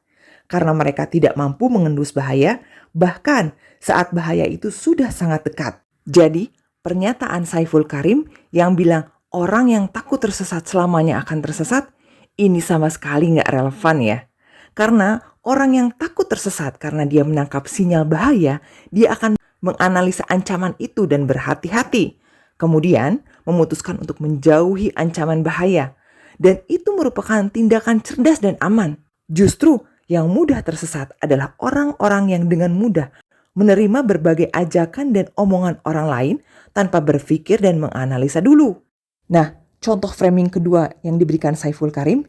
Karena mereka tidak mampu mengendus bahaya, bahkan saat bahaya itu sudah sangat dekat. Jadi, pernyataan Saiful Karim yang bilang orang yang takut tersesat selamanya akan tersesat, ini sama sekali nggak relevan ya. Karena orang yang takut tersesat karena dia menangkap sinyal bahaya, dia akan menganalisa ancaman itu dan berhati-hati. Kemudian memutuskan untuk menjauhi ancaman bahaya. Dan itu merupakan tindakan cerdas dan aman. Justru yang mudah tersesat adalah orang-orang yang dengan mudah menerima berbagai ajakan dan omongan orang lain tanpa berpikir dan menganalisa dulu. Nah, contoh framing kedua yang diberikan Saiful Karim,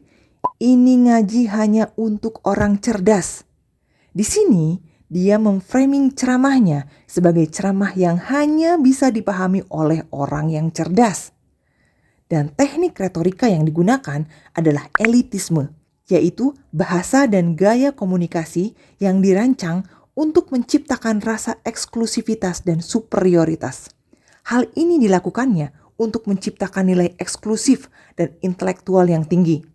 ini ngaji hanya untuk orang cerdas. Di sini, dia memframing ceramahnya sebagai ceramah yang hanya bisa dipahami oleh orang yang cerdas. Dan teknik retorika yang digunakan adalah elitisme, yaitu bahasa dan gaya komunikasi yang dirancang untuk menciptakan rasa eksklusivitas dan superioritas. Hal ini dilakukannya untuk menciptakan nilai eksklusif dan intelektual yang tinggi.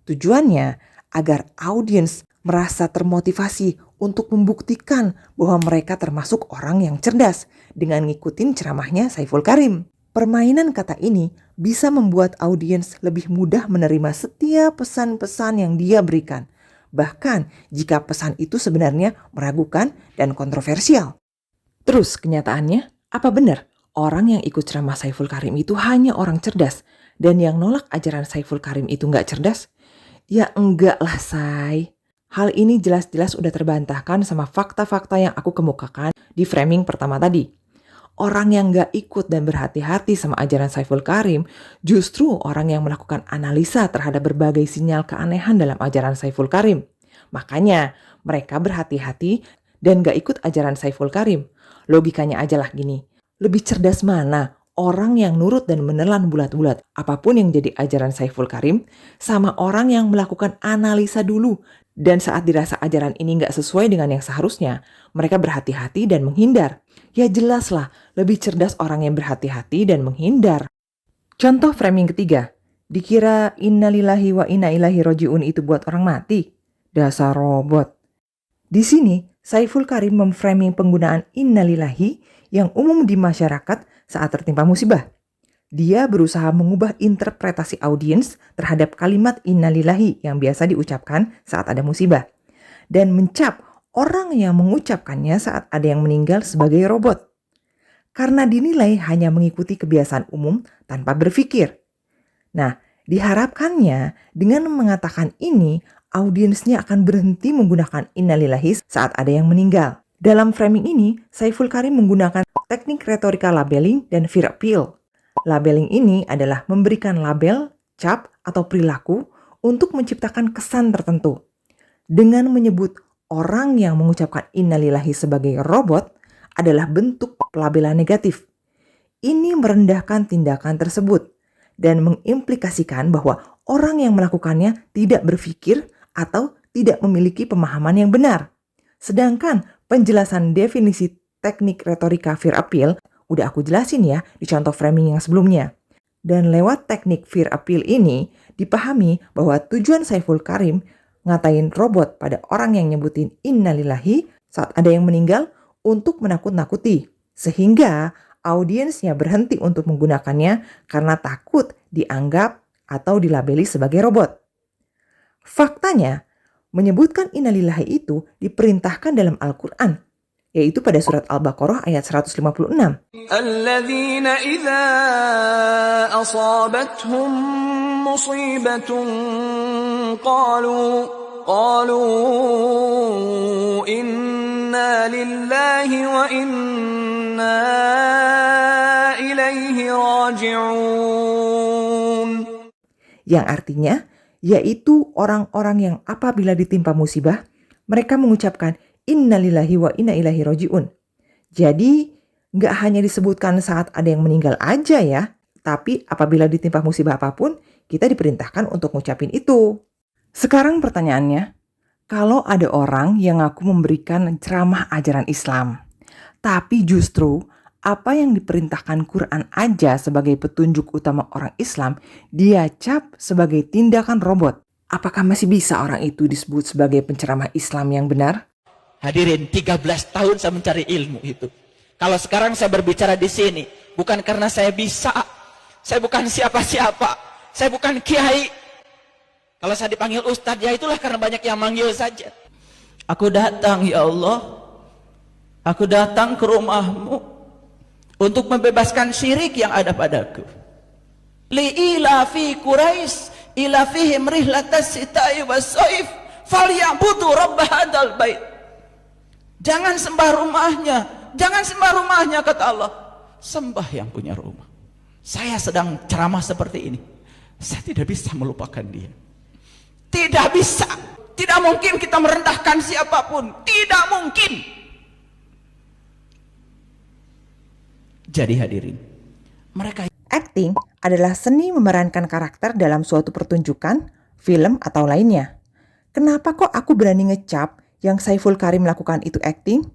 Tujuannya agar audiens merasa termotivasi untuk membuktikan bahwa mereka termasuk orang yang cerdas dengan ngikutin ceramahnya Saiful Karim. Permainan kata ini bisa membuat audiens lebih mudah menerima setiap pesan-pesan yang dia berikan. Bahkan jika pesan itu sebenarnya meragukan dan kontroversial. Terus kenyataannya, apa benar orang yang ikut ceramah Saiful Karim itu hanya orang cerdas dan yang nolak ajaran Saiful Karim itu nggak cerdas? Ya enggak lah, Say. Hal ini jelas-jelas udah terbantahkan sama fakta-fakta yang aku kemukakan di framing pertama tadi. Orang yang gak ikut dan berhati-hati sama ajaran Saiful Karim justru orang yang melakukan analisa terhadap berbagai sinyal keanehan dalam ajaran Saiful Karim. Makanya mereka berhati-hati dan gak ikut ajaran Saiful Karim. Logikanya aja lah gini, lebih cerdas mana orang yang nurut dan menelan bulat-bulat apapun yang jadi ajaran Saiful Karim, sama orang yang melakukan analisa dulu. Dan saat dirasa ajaran ini nggak sesuai dengan yang seharusnya, mereka berhati-hati dan menghindar. Ya jelaslah, lebih cerdas orang yang berhati-hati dan menghindar. Contoh framing ketiga, dikira innalillahi wa inna ilaihi roji'un itu buat orang mati. Dasar robot. Di sini, Saiful Karim memframing penggunaan innalillahi yang umum di masyarakat saat tertimpa musibah. Dia berusaha mengubah interpretasi audiens terhadap kalimat innalillahi yang biasa diucapkan saat ada musibah. Dan mencap orang yang mengucapkannya saat ada yang meninggal sebagai robot. Karena dinilai hanya mengikuti kebiasaan umum tanpa berpikir. Nah, diharapkannya dengan mengatakan ini, audiensnya akan berhenti menggunakan innalillahi saat ada yang meninggal. Dalam framing ini, Saiful Karim menggunakan teknik retorika labeling dan fear appeal. Labeling ini adalah memberikan label, cap, atau perilaku untuk menciptakan kesan tertentu. Dengan menyebut orang yang mengucapkan innalillahi sebagai robot adalah bentuk pelabelan negatif. Ini merendahkan tindakan tersebut dan mengimplikasikan bahwa orang yang melakukannya tidak berpikir atau tidak memiliki pemahaman yang benar. Sedangkan penjelasan definisi teknik retorika fear appeal udah aku jelasin ya di contoh framing yang sebelumnya. Dan lewat teknik fear appeal ini dipahami bahwa tujuan Saiful Karim ngatain robot pada orang yang nyebutin innalillahi saat ada yang meninggal untuk menakut-nakuti. Sehingga audiensnya berhenti untuk menggunakannya karena takut dianggap atau dilabeli sebagai robot. Faktanya, menyebutkan innalillahi itu diperintahkan dalam Al-Quran, yaitu pada surat Al-Baqarah ayat 156. Alladzina idza asabathum musibatun qalu inna lillahi wa inna ilaihi raji'un. Yang artinya, yaitu orang-orang yang apabila ditimpa musibah, mereka mengucapkan innalillahi wa inna ilaihi raji'un. Jadi, nggak hanya disebutkan saat ada yang meninggal aja ya, tapi apabila ditimpa musibah apapun, kita diperintahkan untuk ngucapin itu. Sekarang pertanyaannya, kalau ada orang yang ngaku memberikan ceramah ajaran Islam, tapi justru apa yang diperintahkan Quran aja sebagai petunjuk utama orang Islam, dia cap sebagai tindakan robot. Apakah masih bisa orang itu disebut sebagai penceramah Islam yang benar? Hadirin, 13 tahun saya mencari ilmu itu. Kalau sekarang saya berbicara di sini, bukan karena saya bisa, saya bukan siapa-siapa, saya bukan kiai. Kalau saya dipanggil ustadz, ya itulah karena banyak yang manggil saja. Aku datang ya Allah, aku datang ke rumahmu untuk membebaskan syirik yang ada padaku. Li ilafi Quraisy ilafihim rihlatas sita'i was-saif falyabudu rabb hadzal bait. Jangan sembah rumahnya, kata Allah. Sembah yang punya rumah. Saya sedang ceramah seperti ini. Saya tidak bisa melupakan dia. Tidak bisa. Tidak mungkin kita merendahkan siapapun. Tidak mungkin. Jadi hadirin, mereka acting adalah seni memerankan karakter dalam suatu pertunjukan, film, atau lainnya. Kenapa kok aku berani ngecap yang Saiful Karim lakukan itu acting?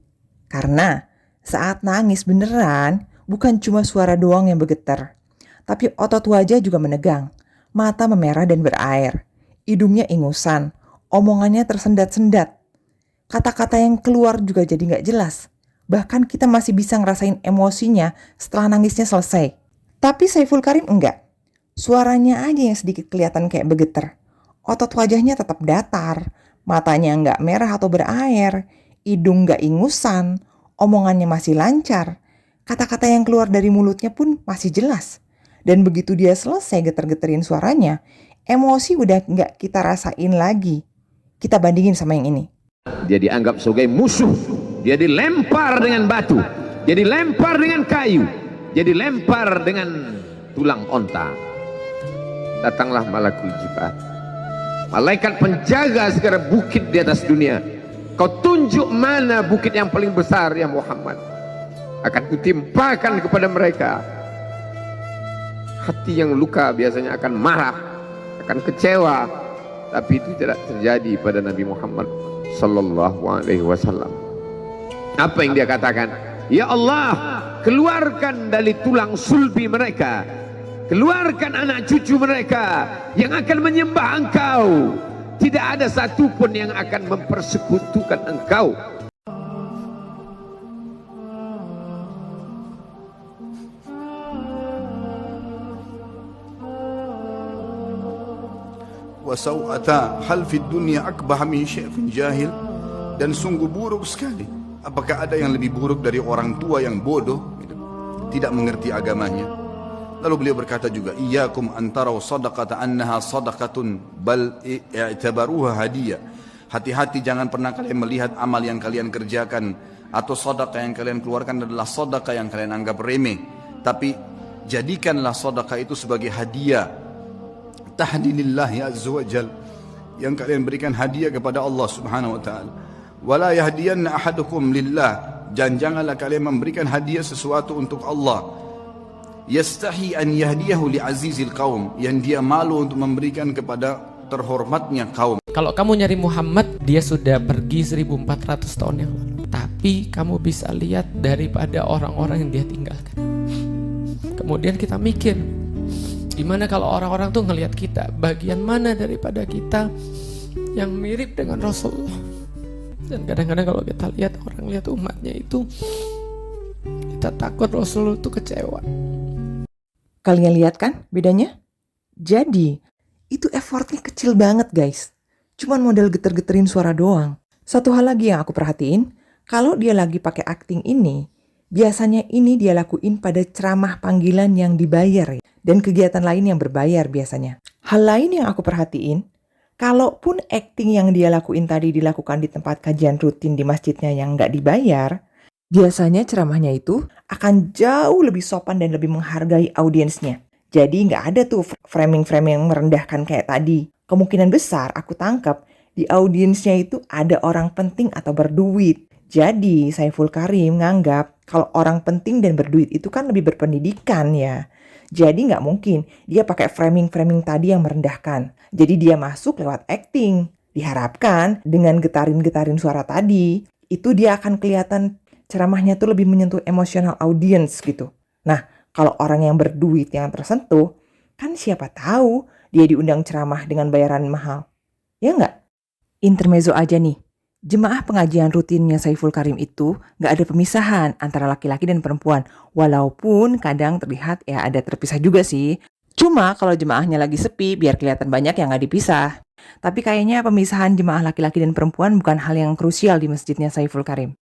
Karena saat nangis beneran, bukan cuma suara doang yang bergetar, tapi otot wajah juga menegang, mata memerah dan berair, hidungnya ingusan, omongannya tersendat-sendat. Kata-kata yang keluar juga jadi gak jelas. Bahkan kita masih bisa ngerasain emosinya setelah nangisnya selesai. Tapi Saiful Karim enggak. Suaranya aja yang sedikit kelihatan kayak bergetar. Otot wajahnya tetap datar, matanya enggak merah atau berair, hidung enggak ingusan, omongannya masih lancar. Kata-kata yang keluar dari mulutnya pun masih jelas. Dan begitu dia selesai geter-geterin suaranya, emosi udah enggak kita rasain lagi. Kita bandingin sama yang ini. Dia dianggap sebagai musuh. Dia dilempar dengan batu, dia dilempar dengan kayu, dia dilempar dengan tulang onta. Datanglah malakul jibal, malaikat penjaga segala bukit di atas dunia. Kau tunjuk mana bukit yang paling besar ya Muhammad, akan kutimpakan kepada mereka Hati yang luka biasanya akan marah, akan kecewa, tapi itu tidak terjadi pada Nabi Muhammad sallallahu alaihi wasallam. Apa yang dia katakan? Ya Allah, keluarkan dari tulang sulbi mereka, keluarkan anak cucu mereka yang akan menyembah Engkau. Tidak ada satupun yang akan mempersekutukan Engkau. Wasau'ata hal fid dunya akbah min syai'in jahil, dan sungguh buruk sekali. Apakah ada yang lebih buruk dari orang tua yang bodoh, tidak mengerti agamanya? Lalu beliau berkata juga, iyyakum antaraw sadaqata annaha sadaqatun bal i'tabaruha hadiyah. Hati-hati, jangan pernah kalian melihat amal yang kalian kerjakan atau sedekah yang kalian keluarkan adalah sedekah yang kalian anggap remeh, tapi jadikanlah sedekah itu sebagai hadiah tahdilillahi azza wajal, yang kalian berikan hadiah kepada Allah subhanahu wa ta'ala. Wala yahdiyanna ahadukum lillah, dan janganlah kalian memberikan hadiah sesuatu untuk Allah. Yastahi an yahdiyahu li azizil qaum, yang dia malu untuk memberikan kepada terhormatnya kaum. Kalau kamu nyari Muhammad, dia sudah pergi 1400 tahun yang lalu. Tapi kamu bisa lihat daripada orang-orang yang dia tinggalkan. Kemudian kita mikir, gimana kalau orang-orang tuh ngelihat kita, bagian mana daripada kita yang mirip dengan Rasulullah? Dan kadang-kadang kalau kita lihat orang lihat umatnya itu, kita takut Rasulullah itu kecewa. Kalian lihat kan bedanya? Jadi, itu effortnya kecil banget guys. Cuman modal geter-geterin suara doang. Satu hal lagi yang aku perhatiin, kalau dia lagi pakai acting ini, biasanya ini dia lakuin pada ceramah panggilan yang dibayar dan kegiatan lain yang berbayar biasanya. Hal lain yang aku perhatiin, kalaupun acting yang dia lakuin tadi dilakukan di tempat kajian rutin di masjidnya yang nggak dibayar, biasanya ceramahnya itu akan jauh lebih sopan dan lebih menghargai audiensnya. Jadi nggak ada tuh framing-framing yang merendahkan kayak tadi. Kemungkinan besar aku tangkap di audiensnya itu ada orang penting atau berduit. Jadi Saiful Karim nganggap kalau orang penting dan berduit itu kan lebih berpendidikan ya. Jadi nggak mungkin dia pakai framing-framing tadi yang merendahkan. Jadi dia masuk lewat acting. Diharapkan dengan getarin-getarin suara tadi, itu dia akan kelihatan ceramahnya tuh lebih menyentuh emosional audience gitu. Nah, kalau orang yang berduit yang tersentuh, kan siapa tahu dia diundang ceramah dengan bayaran mahal. Ya nggak? Intermezzo aja nih. Jemaah pengajian rutinnya Saiful Karim itu nggak ada pemisahan antara laki-laki dan perempuan. Walaupun kadang terlihat ya ada terpisah juga sih. Cuma kalau jemaahnya lagi sepi biar kelihatan banyak yang nggak dipisah. Tapi kayaknya pemisahan jemaah laki-laki dan perempuan bukan hal yang krusial di masjidnya Saiful Karim.